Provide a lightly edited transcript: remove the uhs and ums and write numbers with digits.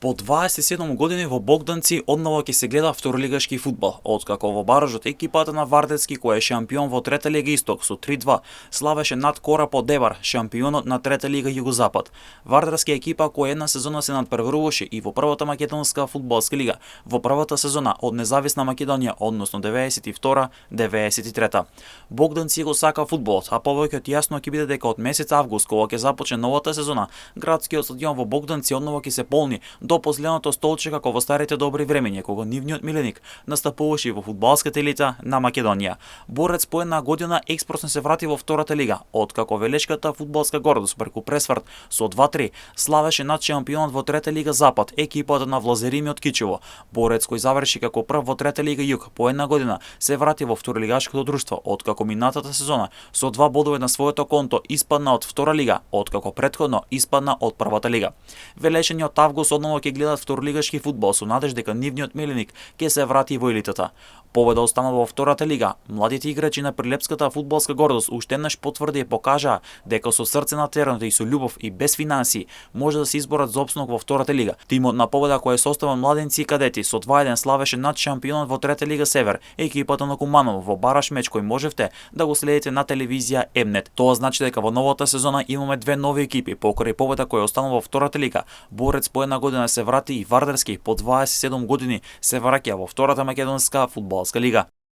По 27 години во Богданци одново ќе се гледа второлигашки фудбал, откако во баражот екипата на Вардецки, која е шампион во Трета лига Исток со 3-2, славеше над Корапо Дебар, шампионот на Трета лига Југозапад. Вардарска екипа која една сезона се надпреваруваше и во првата македонска фудбалска лига, во првата сезона од независна Македонија, односно 92-93. Богданци го сака фудбалот, а повеќе од јасно ќе биде дека од месец август, кога ќе започне новата сезона, градскиот стадион во Богданци одново ќе се полни до последното столче како во старите добри времиња, кога нивниот миленик настапуваше во фудбалската елита на Македонија. Борец по една година експресno се врати во втората лига, откако велешката фудбалска гордост преку пресврт со 2-3 славеше над шампионот во Трета лига Запад, екипата на Влазерими од Кичево. Борец кој заврши како прв во Трета лига Југ по една година се врати во второлигашкото друштво, откако минатата сезона со 2 бодови на своето конто испадна од втора лига, откако претходно испадна од првата лига. Велешениот август одново ќе гледат второлигашки фудбал со надеж дека нивниот миленик ќе се врати во елитата. Победа останува во втората лига. Младите играчи на прилепската фудбалска гордост уште еднаш потврди и покажаа дека со срце на теренот и со љубов и без финансии може да се изборат за опстанок во втората лига. Тимот на Победа кој е составен младенци и кадети со 2-1 славеше над шампионот во Трета лига Север, екипата на Куманово во бараш меч кој можевте да го следите на телевизија Емнет. Тоа значи дека во новата сезона имаме две нови екипи, покрај Победа кој останува во втората лига. Борец по една година се врати и Вардарски по 27 години се враќа во втората македонска фудбалска лига.